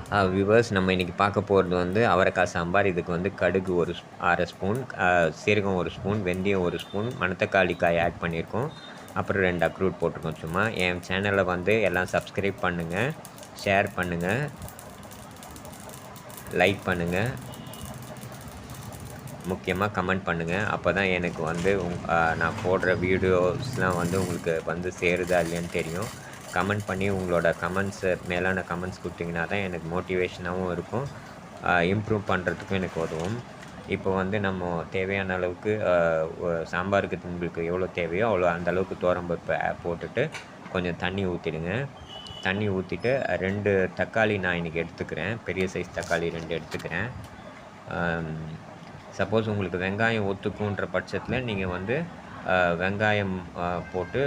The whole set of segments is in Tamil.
வியூவர்ஸ் நம்ம இன்றைக்கி பார்க்க போகிறது வந்து அவரைக்காய் சாம்பார். இதுக்கு வந்து கடுகு ஒரு 1/2 ஸ்பூன், சீரகம் 1 ஸ்பூன், வெந்தயம் 1 ஸ்பூன், மணத்தக்காளி காய் ஆட் பண்ணியிருக்கோம். அப்புறம் 2 அக்ரூட் போட்டிருக்கோம். சும்மா என் சேனலை வந்து எல்லாம் சப்ஸ்கிரைப் பண்ணுங்கள், ஷேர் பண்ணுங்கள், லைக் பண்ணுங்கள், முக்கியமாக கமெண்ட் பண்ணுங்கள். அப்போ தான் எனக்கு வந்து நான் போடுற வீடியோஸ்லாம் வந்து உங்களுக்கு வந்து சேருதா இல்லையான்னு தெரியும். கமெண்ட் பண்ணி உங்களோட கமெண்ட்ஸு மேலான கமெண்ட்ஸ் கொடுத்தீங்கன்னா தான் எனக்கு மோட்டிவேஷனாகவும் இருக்கும், இம்ப்ரூவ் பண்ணுறதுக்கும் எனக்கு உதவும். இப்போ வந்து நம்ம தேவையான அளவுக்கு சாம்பாருக்கு உங்களுக்கு எவ்வளோ தேவையோ அவ்வளோ அந்த அளவுக்கு துவரம்பருப்பு போட்டுட்டு கொஞ்சம் தண்ணி ஊற்றிடுங்க. தண்ணி ஊற்றிட்டு 2 தக்காளி நான் இன்றைக்கி எடுத்துக்கிறேன். பெரிய சைஸ் தக்காளி 2 எடுத்துக்கிறேன். சப்போஸ் உங்களுக்கு வெங்காயம் ஒத்துக்குன்ற பட்சத்தில் நீங்கள் வந்து வெங்காயம் போட்டு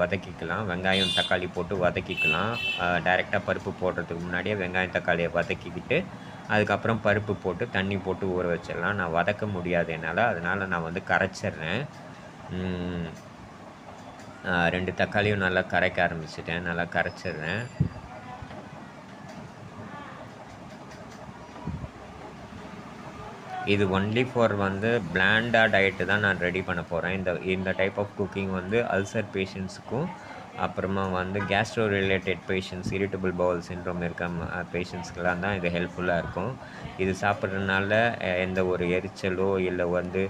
வதக்கிக்கலாம். வெங்காயம் தக்காளி போட்டு வதக்கிக்கலாம். டைரெக்டாக பருப்பு போடுறதுக்கு முன்னாடியே வெங்காயம் தக்காளியை வதக்கிக்கிட்டு அதுக்கப்புறம் பருப்பு போட்டு தண்ணி போட்டு ஊற வச்சிடலாம். நான் வதக்க முடியாது என்னால், அதனால் நான் வந்து கரைச்சிட்றேன். 2 தக்காளியும் நல்லா கரைக்க ஆரம்பிச்சிட்டேன். நல்லா கரைச்சிட்றேன். இது ஒன்லி ஃபார் வந்து பிளாண்டாக டயட்டு தான் நான் ரெடி பண்ண போகிறேன். இந்த டைப் ஆஃப் குக்கிங் வந்து அல்சர் பேஷண்ட்ஸுக்கும் அப்புறமா வந்து Castro related patients, irritable bowel syndrome இருக்க பேஷண்ட்ஸ்க்கெலாம் தான் இது ஹெல்ப்ஃபுல்லாக இருக்கும். இது சாப்பிட்றதுனால எந்த ஒரு எரிச்சலோ இல்லை வந்து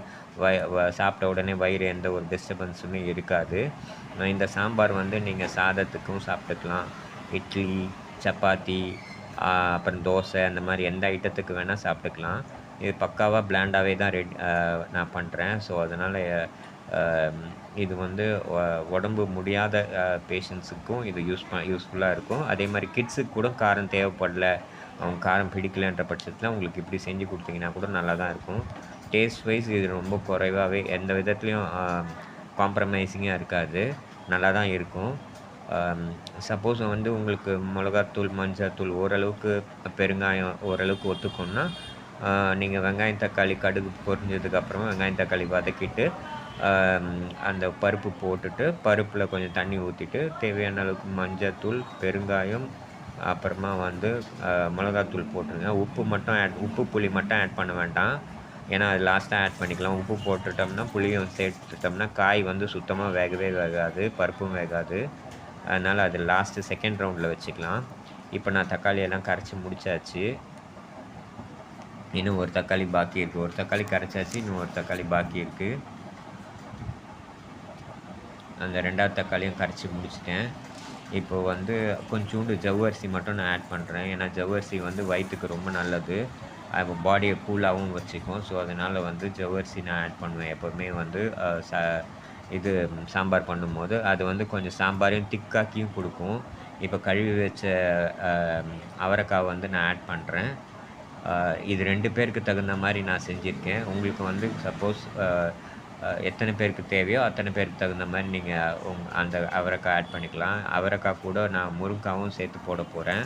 சாப்பிட்ட உடனே வயிறு எந்த ஒரு டிஸ்டர்பன்ஸுமே இருக்காது. இந்த சாம்பார் வந்து நீங்கள் சாதத்துக்கும் சாப்பிட்டுக்கலாம், இட்லி, சப்பாத்தி, அப்புறம் தோசை அந்த மாதிரி எந்த ஐட்டத்துக்கு வேணால் சாப்பிட்டுக்கலாம். இது பக்காவாக பிளாண்டாகவே தான் நான் பண்ணுறேன். ஸோ அதனால் இது வந்து உடம்பு முடியாத பேஷண்ட்ஸுக்கும் இது யூஸ்ஃபுல்லாக இருக்கும். அதே மாதிரி கிட்ஸுக்கு கூட காரம் தேவைப்படல, அவங்க காரம் பிடிக்கலன்ற பட்சத்தில் உங்களுக்கு இப்படி செஞ்சு கொடுத்தீங்கன்னா கூட நல்லா தான் இருக்கும். டேஸ்ட் வைஸ் இது ரொம்ப குறைவாகவே எந்த விதத்துலேயும் காம்ப்ரமைசிங்காக இருக்காது, நல்லா தான் இருக்கும். சப்போஸ் வந்து உங்களுக்கு மிளகாத்தூள், மஞ்சள்தூள், ஓரளவுக்கு பெருங்காயம் ஓரளவுக்கு ஒத்துக்கணும்னா நீங்கள் வெங்காயம் தக்காளி கடுகு பொரிஞ்சதுக்கப்புறமா வெங்காயம் தக்காளி வதக்கிட்டு அந்த பருப்பு போட்டுட்டு பருப்பில் கொஞ்சம் தண்ணி ஊற்றிட்டு தேவையான அளவுக்கு மஞ்சள்தூள், பெருங்காயம், அப்புறமா வந்து மிளகாத்தூள் போட்டுருங்க. உப்பு புளி மட்டும் ஆட் பண்ண வேண்டாம், ஏன்னா அது லாஸ்ட்டாக ஆட் பண்ணிக்கலாம். உப்பு போட்டுட்டோம்னா புளியும் சேர்த்துட்டோம்னா காய் வந்து சுத்தமாக வேகவே வேகாது, பருப்பும் வேகாது. அதனால் அது லாஸ்ட்டு செகண்ட் ரவுண்டில் வச்சுக்கலாம். இப்போ நான் தக்காளியெல்லாம் கரைச்சி முடித்தாச்சு. இன்னும் ஒரு தக்காளி பாக்கி இருக்குது. ஒரு தக்காளி கரைச்சாச்சு, இன்னும் ஒரு தக்காளி பாக்கி இருக்குது. அந்த 2வது தக்காளியும் கரைச்சி முடிச்சிட்டேன். இப்போ வந்து கொஞ்சோண்டு ஜவ்வரிசி மட்டும் நான் ஆட் பண்ணுறேன். ஏன்னா ஜவ்வரிசி வந்து வயிற்றுக்கு ரொம்ப நல்லது, அது பாடியை கூலாகவும் வச்சுக்கும். ஸோ அதனால் வந்து ஜவ்வரிசி நான் ஆட் பண்ணுவேன் எப்போவுமே வந்து இது சாம்பார் பண்ணும்போது. அது வந்து கொஞ்சம் சாம்பாரையும் திக்காக்கியும் கொடுக்கும். இப்போ கழுவி வச்ச அவரைக்காய் வந்து நான் ஆட் பண்ணுறேன். இது 2 பேருக்கு தகுந்த மாதிரி நான் செஞ்சுருக்கேன். உங்களுக்கு வந்து சப்போஸ் எத்தனை பேருக்கு தேவையோ அத்தனை பேருக்கு தகுந்த மாதிரி நீங்கள் அந்த அவரைக்காய் ஆட் பண்ணிக்கலாம். அவரைக்காய் கூட நான் முருங்காவும் சேர்த்து போட போகிறேன்.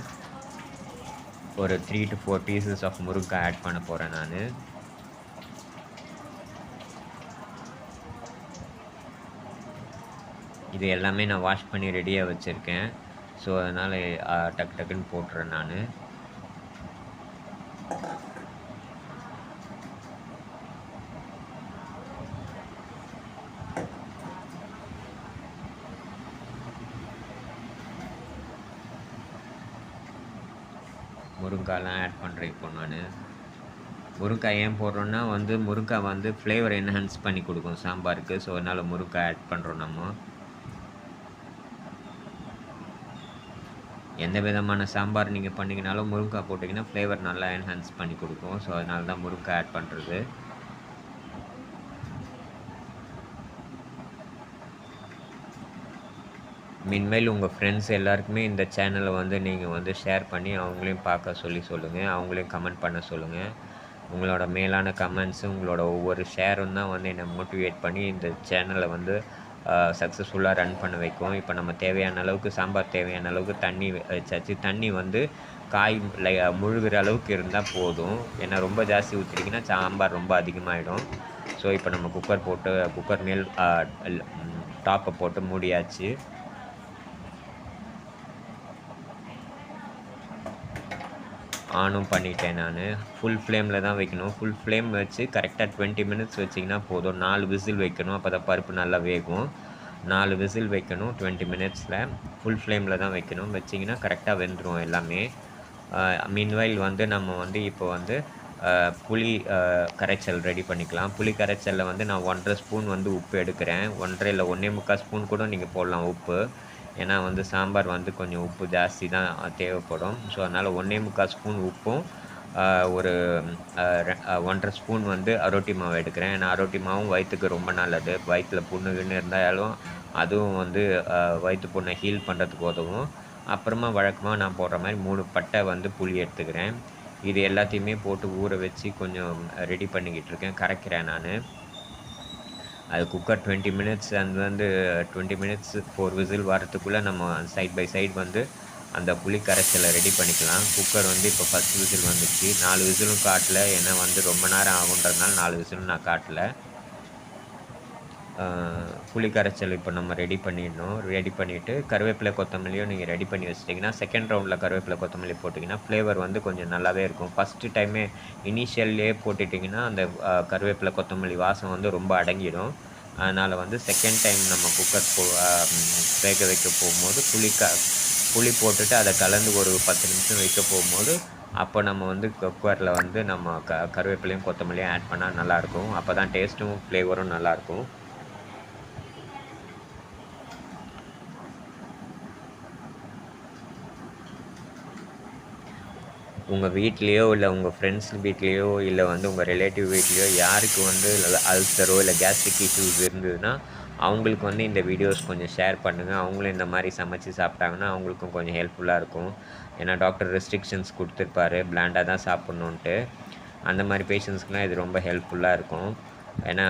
ஒரு 3 to 4 பீசஸ் ஆஃப் முருங்காய் ஆட் பண்ண போகிறேன் நான். இது எல்லாமே நான் வாஷ் பண்ணி ரெடியாக வச்சுருக்கேன். ஸோ அதனால் டக்கு டக்குன்னு போட்டுறேன் நான். முருங்காய்லாம் ஆட் பண்ணுறேன் இப்போ நான். முருங்காய் ஏன் போடுறோன்னா வந்து முருங்காய் வந்து ஃப்ளேவர் என்ஹான்ஸ் பண்ணி கொடுக்கும் சாம்பாருக்கு. ஸோ அதனால் முருங்காய் ஆட் பண்ணுறோம் நம்ம. எந்த விதமான சாம்பார் நீங்கள் பண்ணிங்கனாலும் முருங்காய் போட்டிங்கன்னா ஃப்ளேவர் நல்லா என்ஹான்ஸ் பண்ணி கொடுக்கும். ஸோ அதனால தான் முருங்காய் ஆட் பண்ணுறது. மீன்வைல் உங்கள் ஃப்ரெண்ட்ஸ் எல்லாருக்குமே இந்த சேனலை வந்து நீங்கள் வந்து ஷேர் பண்ணி அவங்களையும் பார்க்க சொல்லுங்கள், அவங்களையும் கமெண்ட் பண்ண சொல்லுங்கள். உங்களோட மேலான கமெண்ட்ஸு, உங்களோட ஒவ்வொரு ஷேரும் தான் வந்து என்னை மோட்டிவேட் பண்ணி இந்த சேனலை வந்து சக்ஸஸ்ஃபுல்லாக ரன் பண்ண வைக்கும். இப்போ நம்ம தேவையான அளவுக்கு சாம்பார் தேவையான அளவுக்கு தண்ணி வச்சாச்சு. தண்ணி வந்து காய் முழுகிற அளவுக்கு இருந்தால் போதும். ஏன்னா ரொம்ப ஜாஸ்தி ஊற்றிட்டிங்கன்னா சாம்பார் ரொம்ப அதிகமாகிடும். ஸோ இப்போ நம்ம குக்கர் மேல் டாப்பை போட்டு மூடியாச்சு. ஆனும் பண்ணிட்டேன் நான். ஃபுல் ஃப்ளேமில் தான் வைக்கணும். ஃபுல் ஃப்ளேம் வச்சு கரெக்டாக 20 மினிட்ஸ் வச்சிங்கன்னா போதும். 4 விசில் வைக்கணும். அப்போ தான் பருப்பு நல்லா வேகும். 4 விசில் வைக்கணும் 20 மினிட்ஸில். ஃபுல் ஃப்ளேமில் தான் வைக்கணும். வச்சிங்கன்னா கரெக்டாக வெந்துடும் எல்லாமே. மீன்வைல் வந்து நம்ம வந்து இப்போ வந்து புளி கரைச்சல் ரெடி பண்ணிக்கலாம். புளி கரைச்சலில் வந்து நான் 1½ ஸ்பூன் வந்து உப்பு எடுக்கிறேன். 1½ இல்லை 1.25 ஸ்பூன் கூட நீங்கள் போடலாம் உப்பு. ஏன்னா வந்து சாம்பார் வந்து கொஞ்சம் உப்பு ஜாஸ்தி தான் தேவைப்படும். ஸோ அதனால் 1.25 ஸ்பூன் உப்பும் ஒரு 1½ ஸ்பூன் வந்து அரோட்டி மாவு எடுக்கிறேன். ஏன்னா அரோட்டி மாவும் வயிற்றுக்கு ரொம்ப நல்லது. வயிற்றில் புண்ணு கிண்ணு இருந்தாலும் அதுவும் வந்து வயிற்று புண்ணை ஹீல் பண்ணுறதுக்கு உதவும். அப்புறமா வழக்கமாக நான் போடுற மாதிரி 3 பட்டை வந்து புளி எடுத்துக்கிறேன். இது எல்லாத்தையுமே போட்டு ஊற வச்சு கொஞ்சம் ரெடி பண்ணிக்கிட்டு இருக்கேன். கரைக்கிறேன் நான். அது குக்கர் 20 மினிட்ஸ் வந்து 20 மினிட்ஸ் 4 விசில் வரத்துக்குள்ளே நம்ம சைட் பை சைடு வந்து அந்த புளி கரைச்சலை ரெடி பண்ணிக்கலாம். குக்கர் வந்து இப்போ ஃபஸ்ட் விசில் வந்துச்சு. 4 விசிலும் காட்டல. ஏன்னா வந்து ரொம்ப நேரம் ஆகுன்றதுனால 4 விசிலும் நான் காட்டல. புளி கரைச்சல் இப்போ நம்ம ரெடி பண்ணிடணும். ரெடி பண்ணிவிட்டு கருவேப்பிலை கொத்தமல்லியும் நீங்கள் ரெடி பண்ணி வச்சிட்டிங்கன்னா செகண்ட் ரவுண்டில் கருவேப்பிலை கொத்தமல்லி போட்டிங்கன்னா ஃப்ளேவர் வந்து கொஞ்சம் நல்லாவே இருக்கும். ஃபஸ்ட்டு டைமே இனிஷியல்லே போட்டுட்டிங்கன்னா அந்த கருவேப்பிலை கொத்தமல்லி வாசம் வந்து ரொம்ப அடங்கிடும். அதனால் வந்து செகண்ட் டைம் நம்ம குக்கர் வேக வைக்க போகும்போது புளி போட்டுட்டு அதை கலந்து ஒரு 10 நிமிஷம் வைக்க போகும்போது அப்போ நம்ம வந்து குக்கரில் வந்து நம்ம கருவேப்பிலையும் கொத்தமல்லியும் ஆட் பண்ணால் நல்லாயிருக்கும். அப்போ தான் டேஸ்ட்டும் ஃப்ளேவரும் நல்லாயிருக்கும். உங்கள் வீட்லேயோ இல்லை உங்கள் ஃப்ரெண்ட்ஸ் வீட்லேயோ இல்லை வந்து உங்கள் ரிலேட்டிவ் வீட்லேயோ யாருக்கு வந்து அல்சரோ இல்லை கேஸ்ட்ரிக் இஷ்யூஸ் இருந்ததுன்னா அவங்களுக்கு வந்து இந்த வீடியோஸ் கொஞ்சம் ஷேர் பண்ணுங்கள். அவங்களும் இந்த மாதிரி சமைச்சு சாப்பிட்டாங்கன்னா அவங்களுக்கும் கொஞ்சம் ஹெல்ப்ஃபுல்லாக இருக்கும். ஏன்னா டாக்டர் ரெஸ்ட்ரிக்ஷன்ஸ் கொடுத்துருப்பாரு பிளாண்டாக தான் சாப்பிட்ணுன்ட்டு. அந்த மாதிரி பேஷண்ட்ஸ்க்குலாம் இது ரொம்ப ஹெல்ப்ஃபுல்லாக இருக்கும். ஏன்னா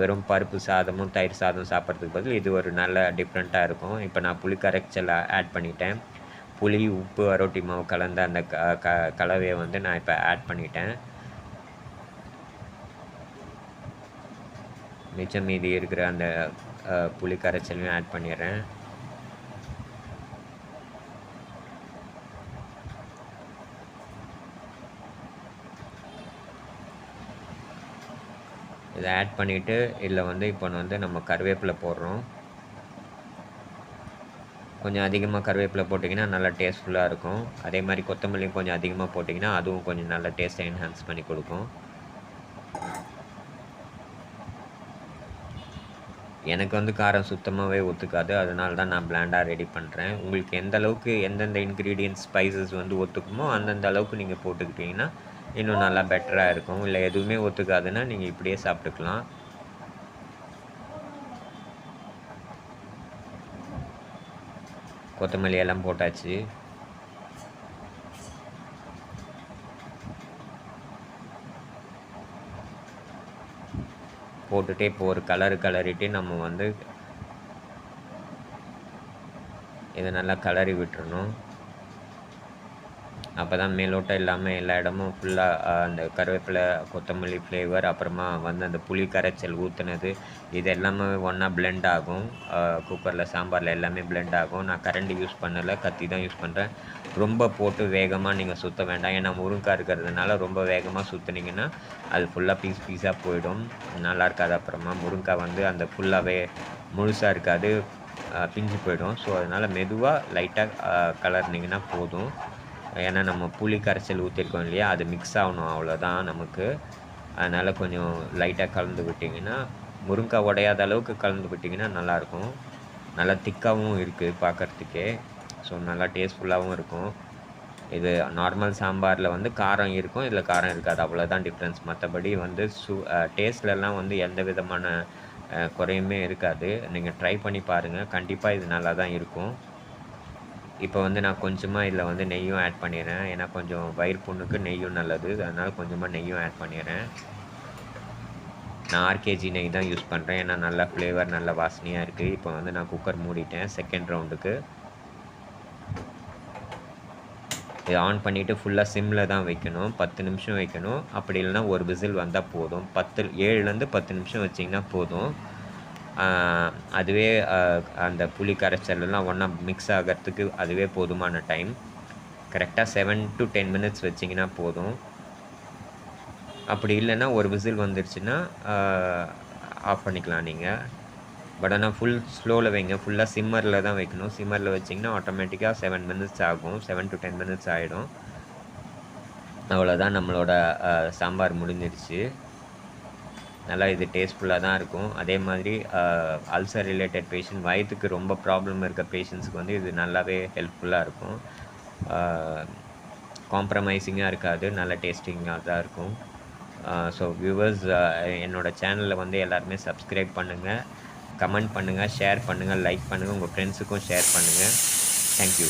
வெறும் பருப்பு சாதமும் தயிர் சாதம் சாப்பிட்றதுக்கு பதில் இது ஒரு நல்ல டிஃப்ரெண்ட்டாக இருக்கும். இப்போ நான் புளி கரைச்சல் ஆட் பண்ணிட்டேன். புளி, உப்பு, அரோட்டி மாவு கலந்த அந்த கலவையை வந்து நான் இப்போ ஆட் பண்ணிட்டேன். மிச்சம் மீதி இருக்கிற அந்த புளி கரைச்சலையும் ஆட் பண்ணிடுறேன். இதை ஆட் பண்ணிவிட்டு இதில் வந்து இப்போ வந்து நம்ம கருவேப்பிலை போடுறோம். கொஞ்சம் அதிகமாக கருவேப்பிலை போட்டிங்கன்னா நல்லா டேஸ்ட்ஃபுல்லாக இருக்கும். அதே மாதிரி கொத்தமல்லியும் கொஞ்சம் அதிகமாக போட்டிங்கன்னா அதுவும் கொஞ்சம் நல்ல டேஸ்ட்டை என்ஹான்ஸ் பண்ணி கொடுக்கும். எனக்கு வந்து காரம் சுத்தமாகவே ஒத்துக்காது. அதனால தான் நான் பிளாண்டாக ரெடி பண்ணுறேன். உங்களுக்கு எந்த அளவுக்கு எந்தெந்த இன்க்ரீடியன்ட்ஸ் ஸ்பைசஸ் வந்து ஒத்துக்குமோ அந்தந்த அளவுக்கு நீங்கள் போட்டுக்கிட்டிங்கன்னா இன்னும் நல்லா பெட்டராக இருக்கும். இல்லை எதுவுமே ஒத்துக்காதுன்னா நீங்கள் இப்படியே சாப்பிட்டுக்கலாம். கொத்தமல்லி எல்லாம் போட்டாச்சு. போட்டுட்டு இப்போ ஒரு கலரிட்டு நம்ம வந்து இதை நல்லா கலரி விட்டுறணும். அப்போ தான் மேலோட்டம் இல்லாமல் எல்லா இடமும் ஃபுல்லாக அந்த கருவேப்பிலை கொத்தமல்லி ஃப்ளேவர் அப்புறமா வந்து அந்த புளி கரைச்சல் ஊற்றுனது இது எல்லாமே ஒன்றா பிளெண்ட் ஆகும். குக்கரில் சாம்பாரில் எல்லாமே பிளெண்ட் ஆகும். நான் கரண்டி யூஸ் பண்ணலை, கத்தி தான் யூஸ் பண்ணுறேன். ரொம்ப போட்டு வேகமாக நீங்கள் சுற்ற வேண்டாம். ஏன்னா முருங்காய் இருக்கிறதுனால ரொம்ப வேகமாக சுற்றுனீங்கன்னா அது ஃபுல்லாக பீஸாக போயிடும், நல்லா இருக்காது. அப்புறமா முருங்காய் வந்து அந்த ஃபுல்லாகவே முழுசாக இருக்காது, பிஞ்சு போயிடும். ஸோ அதனால் மெதுவாக லைட்டாக கலர்னிங்கன்னா போதும். ஏன்னா நம்ம புளி கரைச்சல் ஊற்றிருக்கோம் இல்லையா, அது மிக்ஸ் ஆகணும், அவ்வளோதான் நமக்கு. அதனால் கொஞ்சம் லைட்டாக கலந்து விட்டிங்கன்னா, முருங்காய் உடையாத அளவுக்கு கலந்து விட்டிங்கன்னா நல்லாயிருக்கும். நல்லா திக்காகவும் இருக்குது பார்க்குறதுக்கே. ஸோ நல்லா டேஸ்ட்ஃபுல்லாகவும் இருக்கும். இது நார்மல் சாம்பாரில் வந்து காரம் இருக்கும், இதில் காரம் இருக்காது, அவ்வளோதான் டிஃப்ரென்ஸ். மற்றபடி வந்து டேஸ்ட்லலாம் வந்து எந்த விதமான குறையுமே இருக்காது. நீங்கள் ட்ரை பண்ணி பாருங்கள், கண்டிப்பாக இது நல்லா தான் இருக்கும். இப்போ வந்து நான் கொஞ்சமாக இதில் வந்து நெய்யும் ஆட் பண்ணிடுறேன். ஏன்னா கொஞ்சம் வயிறு புண்ணுக்கு நெய்யும் நல்லது, அதனால் கொஞ்சமாக நெய்யும் ஆட் பண்ணிடுறேன். நான் ஆர்கேஜி நெய் தான் யூஸ் பண்ணுறேன், ஏன்னா நல்லா ஃப்ளேவர் நல்ல வாசனையாக இருக்குது. இப்போ வந்து நான் குக்கர் மூடிட்டேன் செகண்ட் ரவுண்டுக்கு. இதை ஆன் பண்ணிவிட்டு ஃபுல்லாக சிம்மில் தான் வைக்கணும், 10 நிமிஷம் வைக்கணும். அப்படி இல்லைனா ஒரு விசில் வந்தால் போதும். 7லேருந்து 10 நிமிஷம் வச்சிங்கன்னா போதும். அதுவே அந்த புளி கரைச்சல்லாம் ஒன்றா மிக்ஸ் ஆகிறதுக்கு அதுவே போதுமான டைம். கரெக்டாக 7 to 10 மினிட்ஸ் வச்சிங்கன்னா போதும். அப்படி இல்லைன்னா ஒரு விசில் வந்துருச்சுன்னா ஆஃப் பண்ணிக்கலாம் நீங்கள். பட் ஆனால் ஃபுல் ஸ்லோவில் வைங்க. ஃபுல்லாக சிம்மரில் தான் வைக்கணும். சிம்மரில் வச்சிங்கன்னா ஆட்டோமேட்டிக்காக 7 மினிட்ஸ் ஆகும். 7 to 10 மினிட்ஸ் ஆகிடும். அவ்வளோதான், நம்மளோட சாம்பார் முடிஞ்சிருச்சு. நல்லா இது டேஸ்ட்ஃபுல்லாக தான் இருக்கும். அதே மாதிரி அல்சர் ரிலேட்டட் பேஷண்ட், வயிற்றுக்கு ரொம்ப ப்ராப்ளம் இருக்க பேஷண்ட்ஸுக்கு வந்து இது நல்லாவே ஹெல்ப்ஃபுல்லாக இருக்கும். காம்ப்ரமைசிங்காக இருக்காது, நல்ல டேஸ்டிங்காக தான் இருக்கும். ஸோ வியூவர்ஸ், என்னோடய சேனலில் வந்து எல்லாருமே சப்ஸ்கிரைப் பண்ணுங்கள், கமெண்ட் பண்ணுங்கள், ஷேர் பண்ணுங்கள், லைக் பண்ணுங்கள், உங்கள் ஃப்ரெண்ட்ஸுக்கும் ஷேர் பண்ணுங்கள். தேங்க்யூ.